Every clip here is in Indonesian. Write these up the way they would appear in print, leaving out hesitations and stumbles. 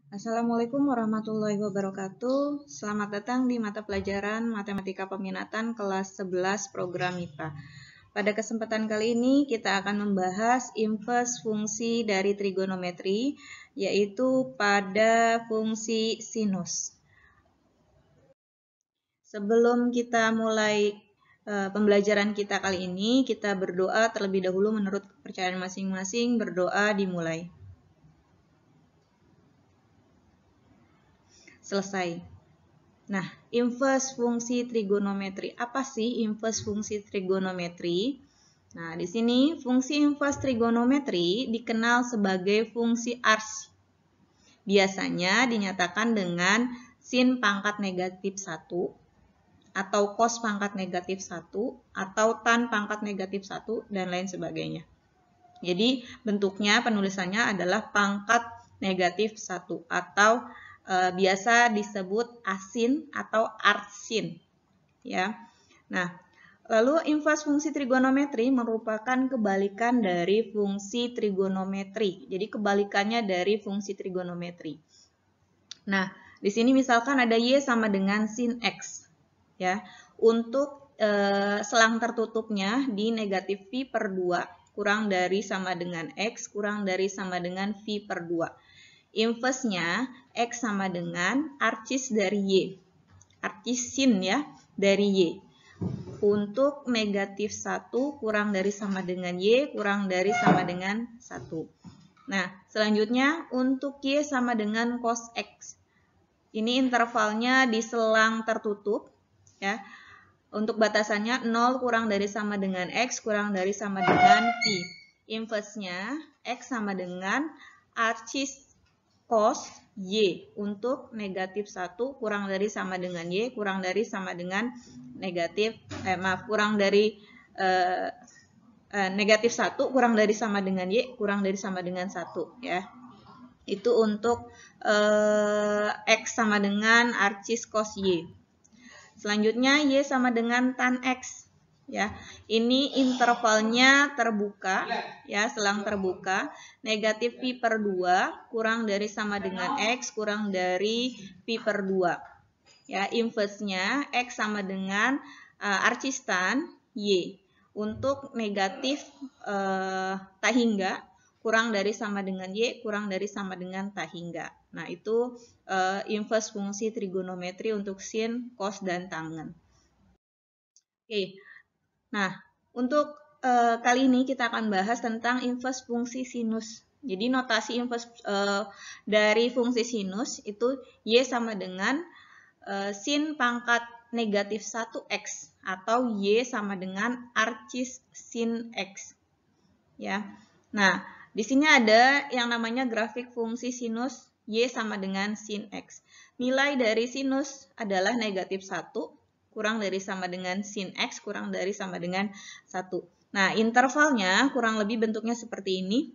Assalamualaikum warahmatullahi wabarakatuh. Selamat datang di mata pelajaran Matematika Peminatan kelas 11 program MIPA. Pada kesempatan kali ini kita akan membahas inverse fungsi dari trigonometri, yaitu pada fungsi sinus. Sebelum kita mulai pembelajaran kita kali ini, kita berdoa terlebih dahulu menurut kepercayaan masing-masing. Berdoa dimulai. Selesai. Nah, inverse fungsi trigonometri. Apa sih inverse fungsi trigonometri? Nah, di sini fungsi inverse trigonometri dikenal sebagai fungsi ars. Biasanya dinyatakan dengan sin pangkat negatif 1, atau cos pangkat negatif 1, atau tan pangkat negatif 1, dan lain sebagainya. Jadi, bentuknya penulisannya adalah pangkat negatif 1, atau biasa disebut asin atau arsin, ya. Nah, lalu inverse fungsi trigonometri merupakan kebalikan dari fungsi trigonometri. Jadi kebalikannya dari fungsi trigonometri. Nah, di sini misalkan ada y sama dengan sin x, ya. Untuk selang tertutupnya di negatif v per 2 kurang dari sama dengan x kurang dari sama dengan v per 2. Inverse-nya x sama dengan arcis dari y. Arcis sin ya, dari y. Untuk negatif 1 kurang dari sama dengan y kurang dari sama dengan 1. Nah, selanjutnya untuk y sama dengan cos x. Ini intervalnya di selang tertutup, ya. Untuk batasannya 0 kurang dari sama dengan x kurang dari sama dengan v. Inverse-nya x sama dengan arcis cos y untuk negatif 1 kurang dari sama dengan y kurang dari sama dengan negatif 1 kurang dari sama dengan y kurang dari sama dengan 1, ya. Itu untuk x sama dengan arcis cos y. Selanjutnya y sama dengan tan x, ya. Ini intervalnya terbuka, ya, selang terbuka. Negatif v per 2 kurang dari sama dengan x kurang dari v per 2. Ya, inverse-nya x sama dengan arcis tan y. Untuk negatif tak hingga kurang dari sama dengan y kurang dari sama dengan tak hingga. Nah, itu inverse fungsi trigonometri untuk sin, cos, dan tangen. Oke. Nah, untuk kali ini kita akan bahas tentang inverse fungsi sinus. Jadi notasi inverse dari fungsi sinus itu y sama dengan sin pangkat negatif 1x atau y sama dengan arcis sin x. Ya. Nah, di sini ada yang namanya grafik fungsi sinus y sama dengan sin x. Nilai dari sinus adalah negatif 1 kurang dari sama dengan sin x kurang dari sama dengan 1. Nah, intervalnya kurang lebih bentuknya seperti ini,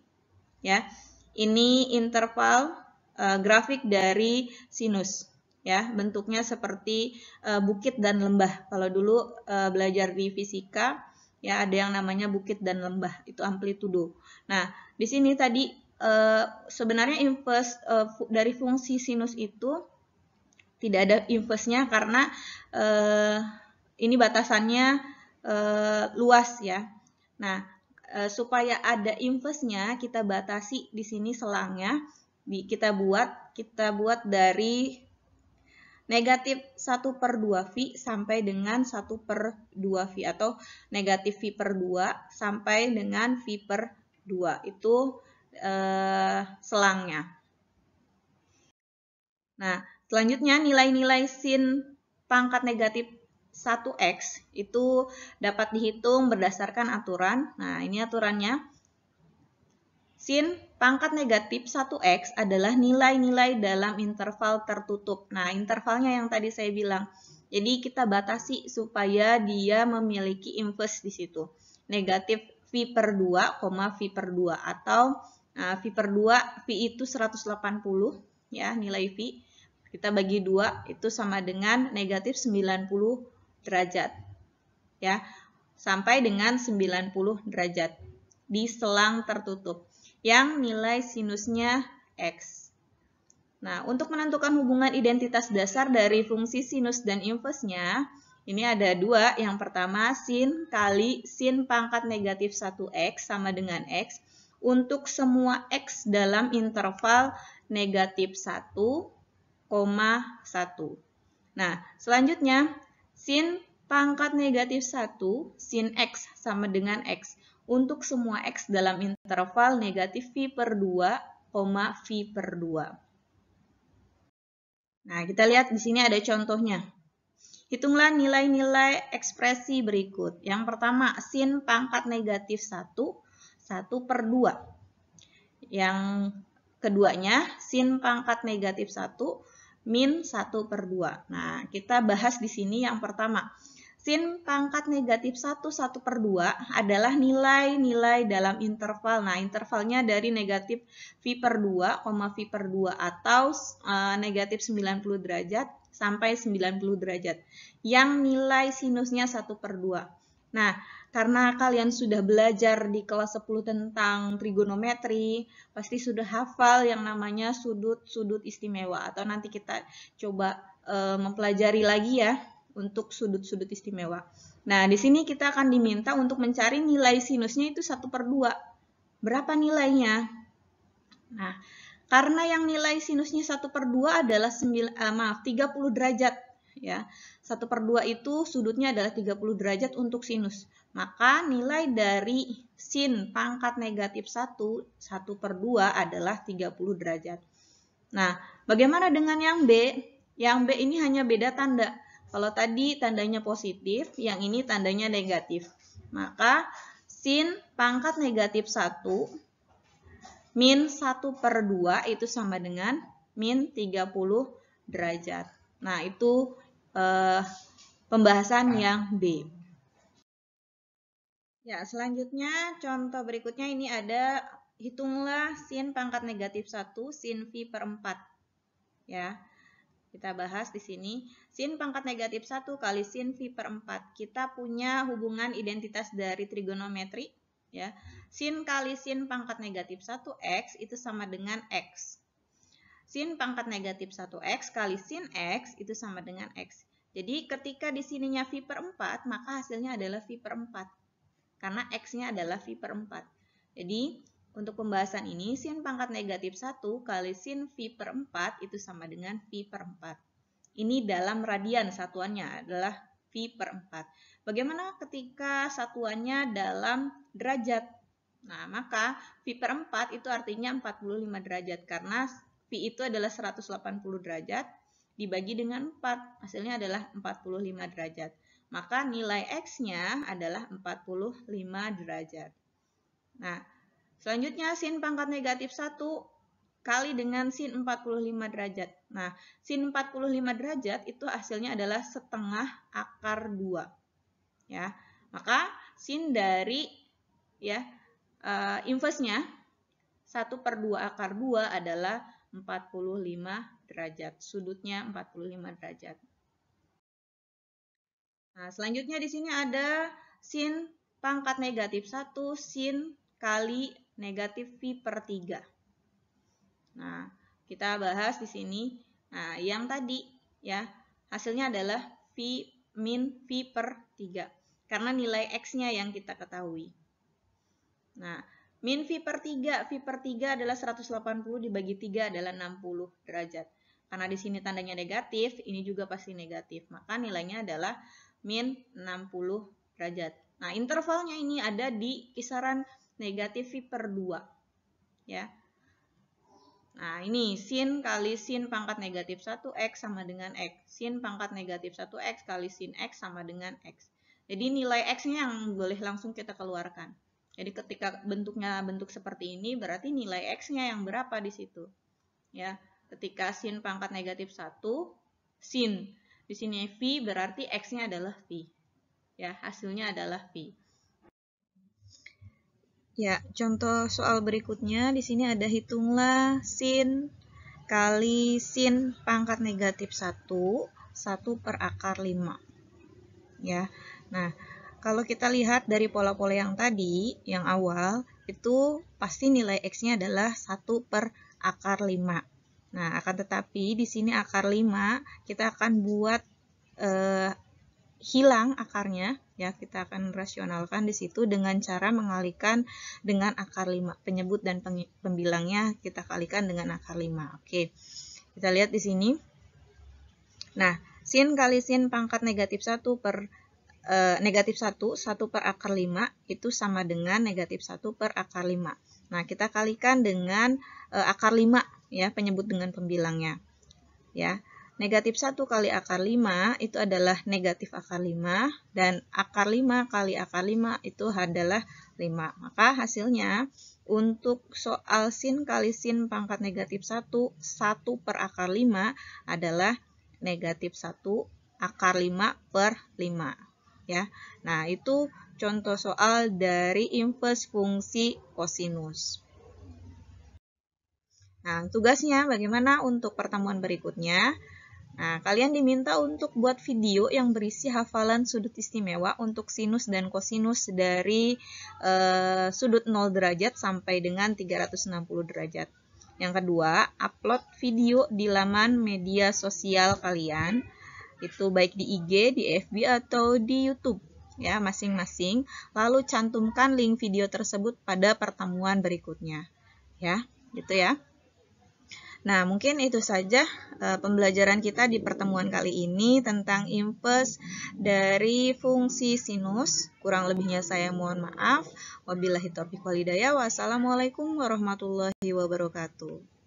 ya. Ini interval grafik dari sinus, ya. Bentuknya seperti bukit dan lembah. Kalau dulu belajar di fisika, ya, ada yang namanya bukit dan lembah, itu amplitudo. Nah, di sini tadi sebenarnya inverse dari fungsi sinus itu tidak ada inverse-nya karena ini batasannya luas, ya. Nah, supaya ada inverse-nya kita batasi di sini selangnya. Kita buat dari negatif 1 per 2V sampai dengan 1 per 2V atau negatif V per 2 sampai dengan V per 2. Itu selangnya. Nah, selanjutnya nilai-nilai sin pangkat negatif 1x itu dapat dihitung berdasarkan aturan. Nah, ini aturannya. Sin pangkat negatif 1x adalah nilai-nilai dalam interval tertutup. Nah, intervalnya yang tadi saya bilang. Jadi kita batasi supaya dia memiliki inverse di situ. Negatif V per 2, V per 2 atau V per 2, V itu 180, ya, nilai V. Kita bagi 2 itu sama dengan negatif 90 derajat. Ya, sampai dengan 90 derajat di selang tertutup yang nilai sinusnya x. Nah, untuk menentukan hubungan identitas dasar dari fungsi sinus dan inversnya, ini ada dua. Yang pertama, sin kali sin pangkat negatif 1x sama dengan x untuk semua x dalam interval negatif 1, 1. Nah, selanjutnya, sin pangkat negatif 1, sin x sama dengan x untuk semua x dalam interval negatif v per 2, v per 2. Nah, kita lihat di sini ada contohnya. Hitunglah nilai-nilai ekspresi berikut. Yang pertama, sin pangkat negatif 1, 1 per 2. Yang keduanya, sin pangkat negatif 1, min 1 per 2. Nah, kita bahas di sini yang pertama. Sin pangkat negatif 1, 1 per 2 adalah nilai-nilai dalam interval. Nah, intervalnya dari negatif V per 2, V per 2 atau negatif 90 derajat sampai 90 derajat. Yang nilai sinusnya 1 per 2. Nah, karena kalian sudah belajar di kelas 10 tentang trigonometri, pasti sudah hafal yang namanya sudut-sudut istimewa. Atau nanti kita coba mempelajari lagi ya untuk sudut-sudut istimewa. Nah, di sini kita akan diminta untuk mencari nilai sinusnya itu 1 per 2. Berapa nilainya? Nah, karena yang nilai sinusnya 1 per 2 adalah 30 derajat. Ya, 1 per 2 itu sudutnya adalah 30 derajat untuk sinus. Maka nilai dari sin pangkat negatif 1, 1 per 2 adalah 30 derajat. Nah, bagaimana dengan yang B? Yang B ini hanya beda tanda. Kalau tadi tandanya positif, yang ini tandanya negatif. Maka sin pangkat negatif 1 min 1 per 2 itu sama dengan min 30 derajat. Nah, itu pembahasan yang B. Ya, selanjutnya contoh berikutnya ini ada hitunglah sin pangkat negatif 1 sin V per 4. Ya. Kita bahas di sini, sin pangkat negatif 1 kali sin V per 4. Kita punya hubungan identitas dari trigonometri. Ya. Sin kali sin pangkat negatif 1x itu sama dengan x. Sin pangkat negatif 1x kali sin x itu sama dengan x. Jadi ketika di sininya V per 4, maka hasilnya adalah V per 4. Karena x-nya adalah V per 4. Jadi untuk pembahasan ini, sin pangkat negatif 1 kali sin V per 4 itu sama dengan V per 4. Ini dalam radian satuannya adalah V per 4. Bagaimana ketika satuannya dalam derajat? Nah, maka V per 4 itu artinya 45 derajat. Karena V itu adalah 180 derajat dibagi dengan 4. Hasilnya adalah 45 derajat. Maka nilai X-nya adalah 45 derajat. Nah, selanjutnya sin pangkat negatif 1 kali dengan sin 45 derajat. Nah, sin 45 derajat itu hasilnya adalah setengah akar 2. Ya. Maka sin dari inversnya 1 per 2 akar 2 adalah 45 derajat. Sudutnya 45 derajat. Nah, selanjutnya di sini ada sin pangkat negatif 1 sin kali negatif V per 3. Nah, kita bahas di sini. Nah, yang tadi ya, hasilnya adalah V min V per 3. Karena nilai X-nya yang kita ketahui. Nah, min V per 3. V per 3 adalah 180 dibagi 3 adalah 60 derajat. Karena di sini tandanya negatif, ini juga pasti negatif. Maka nilainya adalah min 60 derajat. Nah, intervalnya ini ada di kisaran negatif V per 2. Ya. Nah, ini sin kali sin pangkat negatif 1x sama dengan x. Sin pangkat negatif 1x kali sin x sama dengan x. Jadi nilai x-nya yang boleh langsung kita keluarkan. Jadi ketika bentuknya bentuk seperti ini, berarti nilai x-nya yang berapa di situ. Ya, ketika sin pangkat negatif 1, sin. Di sini V berarti x-nya adalah V. Ya, hasilnya adalah V. Ya, contoh soal berikutnya di sini ada hitunglah sin kali sin pangkat negatif 1, 1 per akar 5. Ya. Nah, kalau kita lihat dari pola-pola yang tadi, yang awal, itu pasti nilai X-nya adalah 1 per akar 5. Nah, akan tetapi di sini akar 5 kita akan buat hilang akarnya, ya, kita akan rasionalkan di situ dengan cara mengalihkan dengan akar 5. Penyebut dan pembilangnya kita kalikan dengan akar 5. Oke. Kita lihat di sini. Nah, sin kali sin pangkat negatif 1 per negatif 1 per akar 5 itu sama dengan negatif 1 per akar 5. Nah, kita kalikan dengan akar 5, ya, penyebut dengan pembilangnya. Ya, negatif 1 kali akar 5 itu adalah negatif akar 5, dan akar 5 kali akar 5 itu adalah 5. Maka hasilnya untuk soal sin kali sin pangkat negatif 1, 1 per akar 5 adalah negatif 1 akar 5 per 5. Ya. Nah, itu contoh soal dari inverse fungsi kosinus. Nah, tugasnya bagaimana untuk pertemuan berikutnya? Nah, kalian diminta untuk buat video yang berisi hafalan sudut istimewa untuk sinus dan kosinus dari sudut 0 derajat sampai dengan 360 derajat. Yang kedua, upload video di laman media sosial kalian, itu baik di IG, di FB, atau di YouTube, ya, masing-masing. Lalu cantumkan link video tersebut pada pertemuan berikutnya, ya, gitu ya. Nah, mungkin itu saja pembelajaran kita di pertemuan kali ini tentang inverse dari fungsi sinus. Kurang lebihnya saya mohon maaf. Wabillahi taufiq wal hidayah. Wassalamualaikum warahmatullahi wabarakatuh.